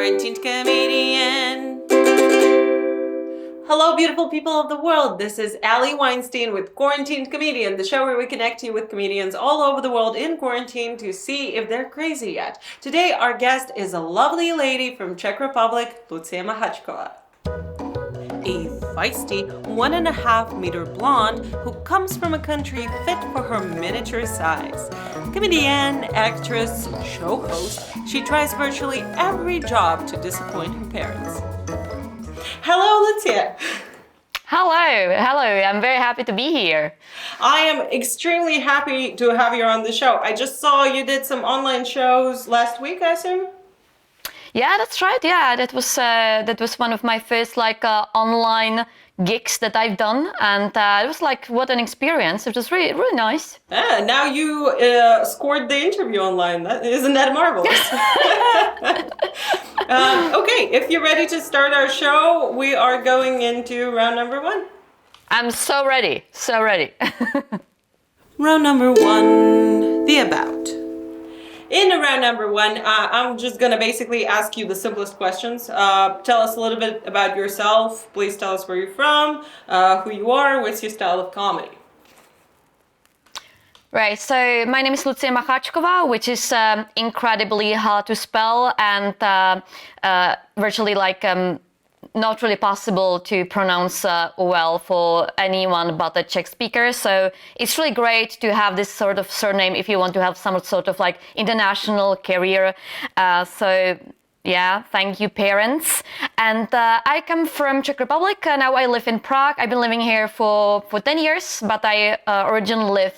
Quarantined comedian. Hello, beautiful people of the world. This is Ali Weinstein with Quarantined Comedian, the show where we connect you with comedians all over the world in quarantine to see if they're crazy yet. Today, our guest is a lovely lady from Czech Republic, Lucie Machackova. A feisty 1.5 meter blonde who comes from a country fit for her miniature size. Comedienne, actress, show host, she tries virtually every job to disappoint her parents. Hello, Lucie. Hello. I'm very happy to be here. I am extremely happy to have you on the show. I just saw you did some online shows last week, I assume? Yeah, that's right. Yeah, that was one of my first online gigs that I've done, and it was what an experience. It was really nice. Now you scored the interview online. Isn't that marvelous? Okay, if you're ready to start our show, we are going into round number 1. I'm so ready. Round number 1, the about. In round number 1, I'm just gonna basically ask you the simplest questions. Tell us a little bit about yourself. Please tell us where you're from, who you are, what's your style of comedy. Right, so my name is Lucie Machackova, which is incredibly hard to spell and virtually not really possible to pronounce well for anyone but a Czech speaker. So it's really great to have this sort of surname if you want to have some sort of international career. So yeah, thank you, parents. And I come from Czech Republic. Now I live in Prague. I've been living here for 10 years, but I originally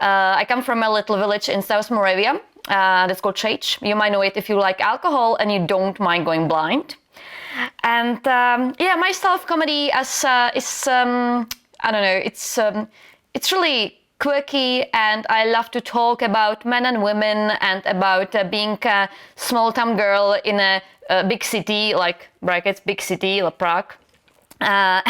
I come from a little village in South Moravia that's called Czech. You might know it if you like alcohol and you don't mind going blind. And my style of comedy is I don't know, it's really quirky, and I love to talk about men and women and about being a small town girl in a big city, big city, like Prague. I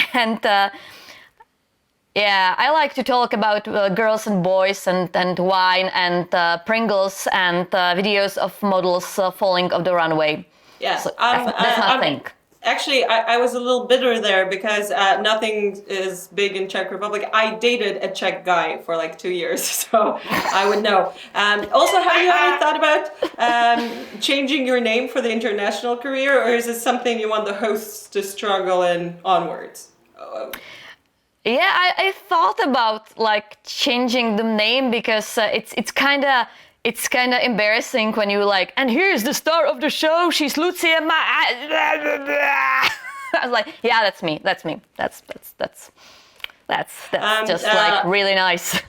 like to talk about girls and boys and wine and Pringles and videos of models falling off the runway. Yes, so that's my thing. Actually, I was a little bitter there because nothing is big in Czech Republic. I dated a Czech guy for 2 years, so I would know. Also, have you ever thought about changing your name for the international career, or is it something you want the hosts to struggle in onwards? Yeah, I thought about changing the name because it's kind of embarrassing when you and here's the star of the show, she's Lucie. I was like, yeah, that's me. That's just really nice.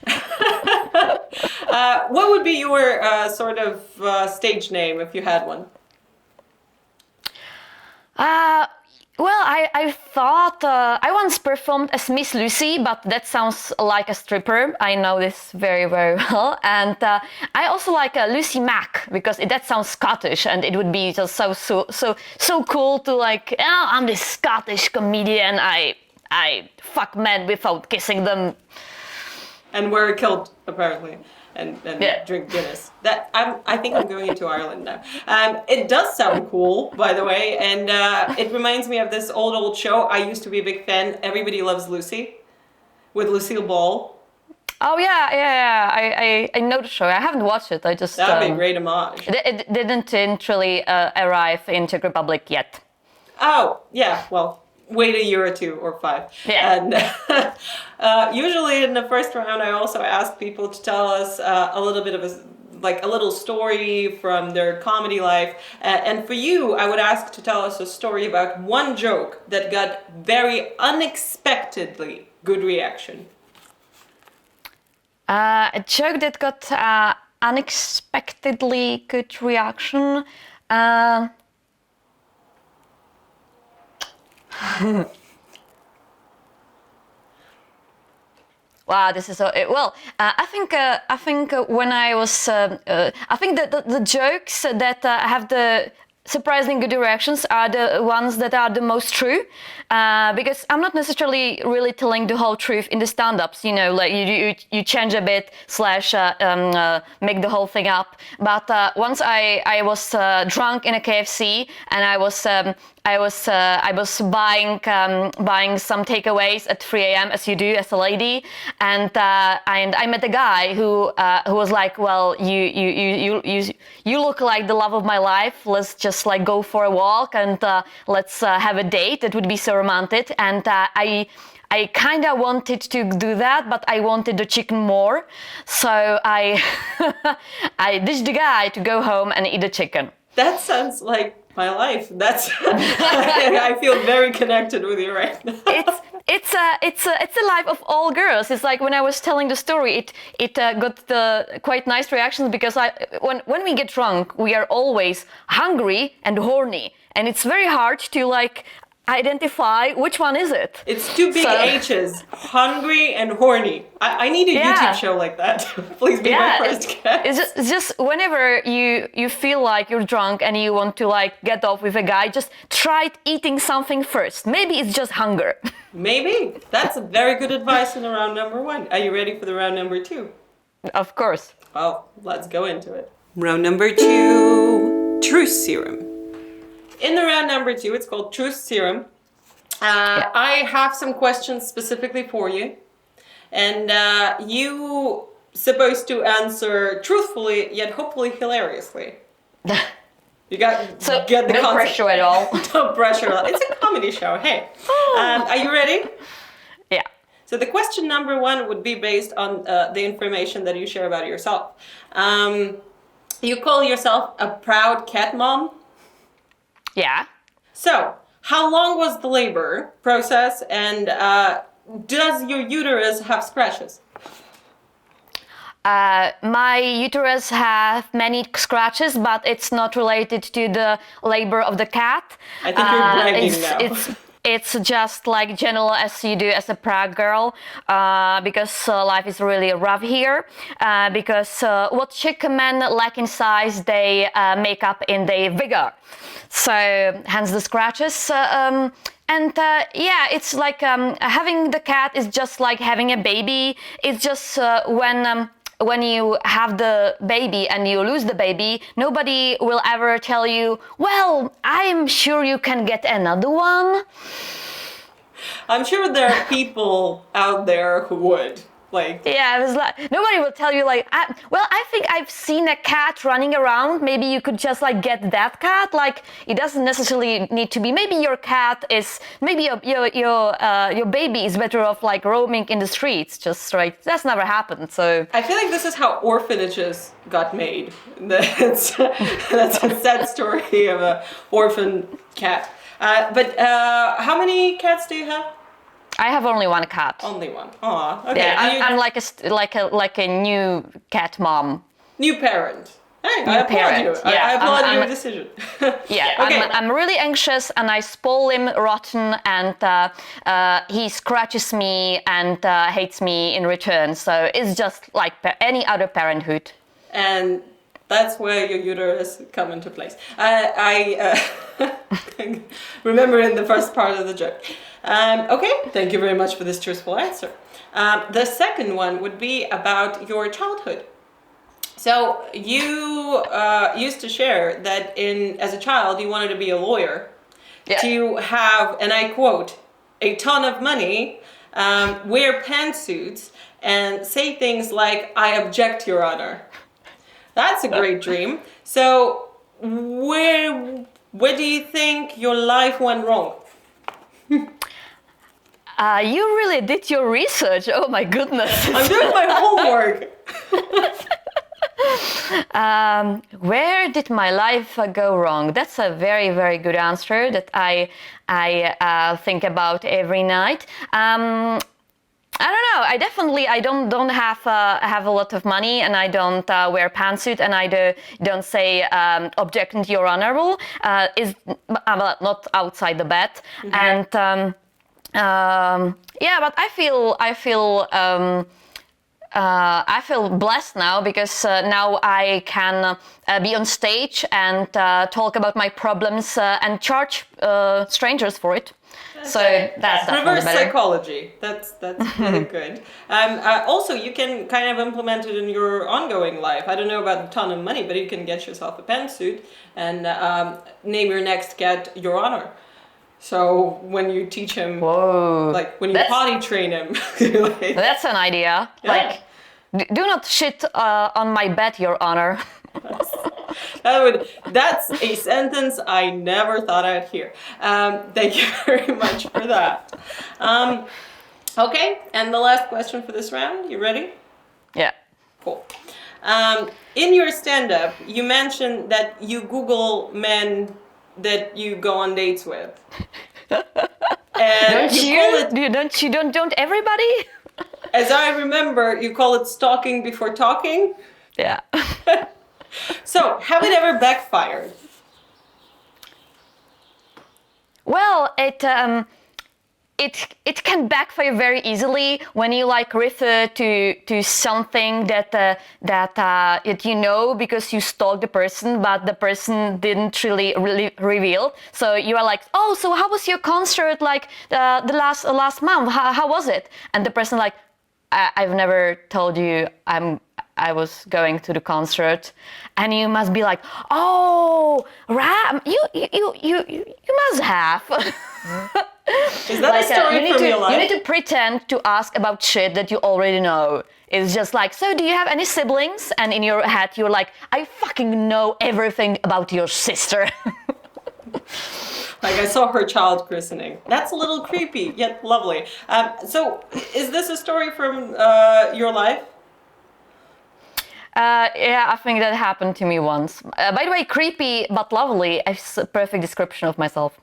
What would be your sort of stage name if you had one? Well, I thought I once performed as Miss Lucie, but that sounds like a stripper. I know this very, very well. And I also like Lucie Mac because that sounds Scottish, and it would be just so cool to I'm this Scottish comedian. I fuck men without kissing them. And wear a kilt, apparently. And drink Guinness. I think I'm going into Ireland now. It does sound cool, by the way, and it reminds me of this old show. I used to be a big fan. Everybody Loves Lucy, with Lucille Ball. Oh yeah. I know the show. I haven't watched it. I just that would be a great homage. It didn't really arrive in Czech Republic yet. Oh yeah, well. Wait a year or 2 or 5. Yeah. And usually in the first round, I also ask people to tell us a little bit of a little story from their comedy life. And for you, I would ask to tell us a story about one joke that got very unexpectedly good reaction. A joke that got unexpectedly good reaction. Wow, this is so well. I think when I was, I think that the jokes that have the surprisingly good reactions are the ones that are the most true, because I'm not necessarily really telling the whole truth in the stand-ups, like you change a bit slash make the whole thing up. But once I was drunk in a KFC, and I was buying some takeaways at 3 a.m. as you do as a lady, and I met a guy who was like, well, you look like the love of my life. Let's just like go for a walk, and let's have a date. It would be so romantic. And I kind of wanted to do that, but I wanted the chicken more. So I ditched the guy to go home and eat the chicken. That sounds like my life. I feel very connected with you right now. It's the life of all girls. It's like when I was telling the story, it got the quite nice reactions, because when we get drunk, we are always hungry and horny, and it's very hard to like identify which one is it. It's two big H's, hungry and horny. I need a YouTube show like that. Please be my first guest. It's just whenever you feel like you're drunk and you want to like get off with a guy, just try eating something first. Maybe it's just hunger. Maybe. That's very good advice in the round number 1. Are you ready for the round number 2? Of course. Well, let's go into it. Round number 2, truth serum. In the round number 2, it's called Truth Serum. I have some questions specifically for you. And you supposed to answer truthfully, yet hopefully hilariously. You get the concept. No pressure at all. No pressure at all. It's a comedy show. Hey. Are you ready? Yeah. So the question number 1 would be based on the information that you share about yourself. You call yourself a proud cat mom? Yeah. So, how long was the labor process, and does your uterus have scratches? My uterus have many scratches, but it's not related to the labor of the cat. I think you're bragging now. It's just like general as you do as a Prague girl, because life is really rough here. Because what Czech men lack in size, they make up in their vigor. So hence the scratches. It's like having the cat is just like having a baby. It's just when you have the baby and you lose the baby, nobody will ever tell you, well, I'm sure you can get another one. I'm sure there are people out there who would. Yeah, it was like, nobody will tell you like, I think I've seen a cat running around. Maybe you could just like get that cat. Like, it doesn't necessarily need to be. Maybe your cat is, maybe your baby is better off like roaming in the streets. Just right, that's never happened. So I feel like this is how orphanages got made. That's a sad story of an orphan cat. But how many cats do you have? I have only one cat. Only one. Aw, okay. Yeah, I'm like a new cat mom. New parent. Hey, I applaud you. Yeah, I applaud your decision. Yeah, okay. I'm really anxious, and I spoil him rotten, and he scratches me and hates me in return. So it's just like any other parenthood. And that's where your uterus come into place. I remember in the first part of the joke. Okay, thank you very much for this truthful answer. The second one would be about your childhood. So you used to share that as a child you wanted to be a lawyer, to have, and I quote, a ton of money, wear pantsuits, and say things like, I object, Your Honor. That's a great dream. So where do you think your life went wrong? You really did your research. Oh my goodness. I'm doing my homework. Where did my life go wrong? That's a very, very good answer that I think about every night. I don't know. I don't have a lot of money, and I don't wear pantsuit, and I don't say objection to Your Honor. Is not outside the bed, and but I feel I feel blessed now because now I can be on stage and talk about my problems and charge strangers for it. So that's definitely reverse better. psychology. That's really good. Also, you can kind of implement it in your ongoing life. I don't know about a ton of money, but you can get yourself a pantsuit and name your next cat Your Honor. So when you teach him, Whoa. like when you potty train him, like, That's an idea. Yeah. Like, do not shit on my bed, Your Honor. that's a sentence I never thought I'd hear. Thank you very much for that. Okay, and the last question for this round. You ready? Yeah. Cool. In your stand-up, you mentioned that you Google men that you go on dates with. And Don't you you? call it, Don't everybody? as I remember, you call it stalking before talking. Yeah. So, have it ever backfired? Well, it can backfire very easily when you like refer to something that you know because you stalked the person, but the person didn't really reveal. So you are like, oh, so how was your concert like the last month? How was it? And the person like, I've never told you I was going to the concert, and you must be like, oh, right, you must have. Is that a story from your life? You need to pretend to ask about shit that you already know. It's just like, so do you have any siblings? And in your head, you're like, I fucking know everything about your sister. Like I saw her child christening. That's a little creepy, yet lovely. So, is this a story from your life? Yeah, I think that happened to me once. By the way, creepy but lovely is a perfect description of myself.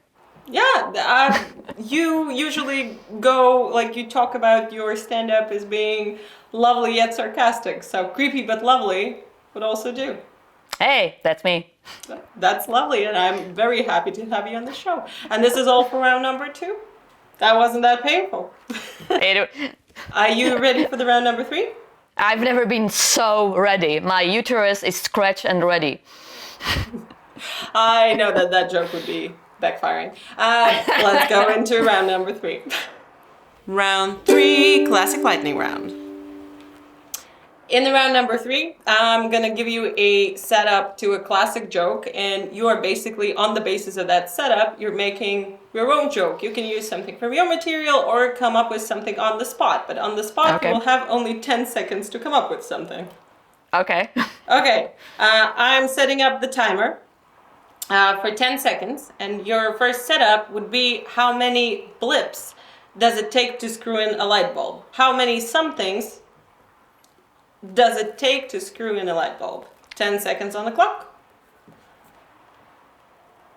Yeah, you usually go, like you talk about your stand-up as being lovely yet sarcastic. So creepy but lovely would also do. Hey, that's me. That's lovely, and I'm very happy to have you on the show. And this is all for round number 2. That wasn't that painful. Are you ready for the round number 3? I've never been so ready. My uterus is scratched and ready. I know that joke would be backfiring. Let's go into round number 3. Round 3, classic lightning round. In the round number 3, I'm gonna give you a setup to a classic joke, and you are basically, on the basis of that setup, you're making your own joke. You can use something from your material or come up with something on the spot, but on the spot Okay. you will have only 10 seconds to come up with something. Okay. Okay, I'm setting up the timer for 10 seconds, and your first setup would be how many blips does it take to screw in a light bulb? How many somethings does it take to screw in a light bulb? 10 seconds on the clock.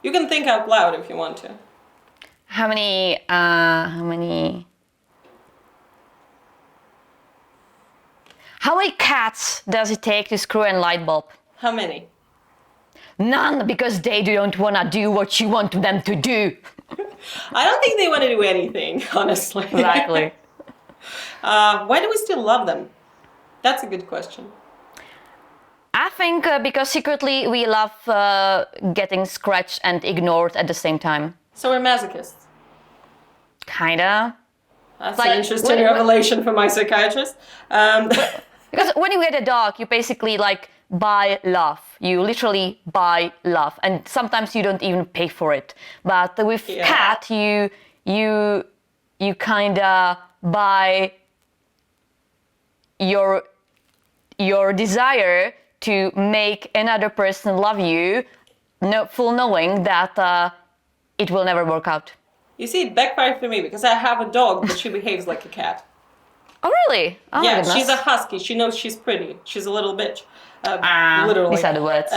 You can think out loud if you want to. How many cats does it take to screw in a light bulb? How many? None, because they don't want to do what you want them to do. I don't think they want to do anything, honestly. Exactly. Why do we still love them? That's a good question. I think because secretly we love getting scratched and ignored at the same time. So we're masochists. Kinda. That's Like, an interesting revelation from my psychiatrist. Because when you get a dog, you basically like buy love. You literally buy love, and sometimes you don't even pay for it. But with cat, you kinda buy your desire to make another person love you, full knowing that it will never work out. You see, it backfired for me because I have a dog, but she behaves like a cat. Oh really? Oh, Yeah, my goodness. she's a husky. She knows she's pretty. She's a little bitch. Literally. These are the words.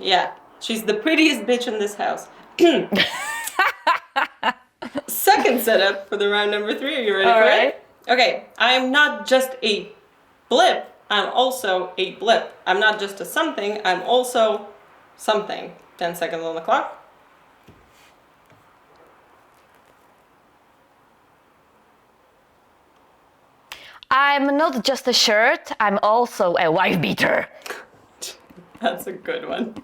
Yeah, she's the prettiest bitch in this house. Second setup for the round number 3. Are you ready for it? Okay, I am not just a blip. I'm also a blip. I'm not just a something. I'm also something. 10 seconds on the clock. I'm not just a shirt, I'm also a wife beater. That's a good one.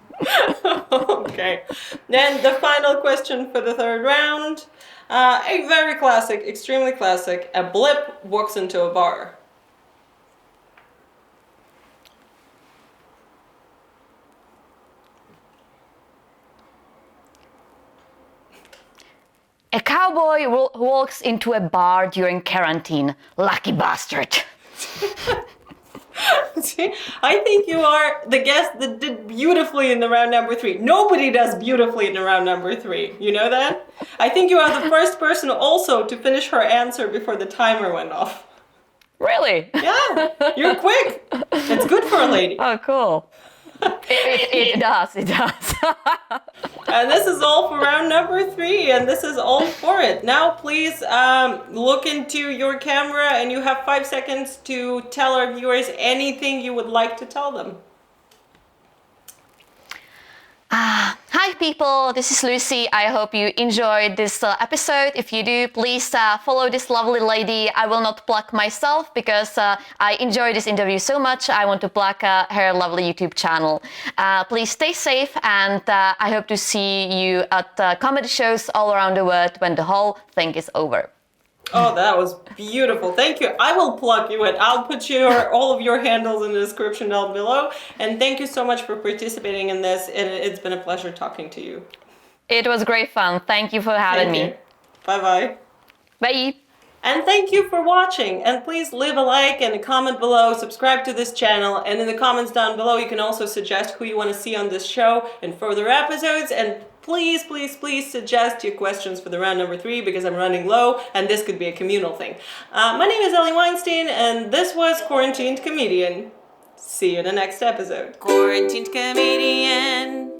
Okay. Then the final question for the third round. A very classic, extremely classic. A blip walks into a bar. A cowboy walks into a bar during quarantine. Lucky bastard. See, I think you are the guest that did beautifully in the round number 3. Nobody does beautifully in the round number 3. You know that? I think you are the first person also to finish her answer before the timer went off. Really? Yeah, you're quick. It's good for a lady. Oh, cool. It does. And this is all for round number 3, and this is all for it. Now, please look into your camera, and you have 5 seconds to tell our viewers anything you would like to tell them. Hi people, this is Lucie. I hope you enjoyed this episode. If you do, please follow this lovely lady. I will not plug myself because I enjoy this interview so much. I want to plug her lovely YouTube channel. Please stay safe, and I hope to see you at comedy shows all around the world when the whole thing is over. Oh, that was beautiful. Thank you. I will plug you in. I'll put all of your handles in the description down below. And thank you so much for participating in this. It's been a pleasure talking to you. It was great fun. Thank you for having me. Bye-bye. Bye. And thank you for watching. And please leave a like and a comment below. Subscribe to this channel. And in the comments down below, you can also suggest who you want to see on this show in further episodes. And please, please, please suggest your questions for the round number 3 because I'm running low and this could be a communal thing. My name is Ellie Weinstein and this was Quarantined Comedian. See you in the next episode. Quarantined Comedian.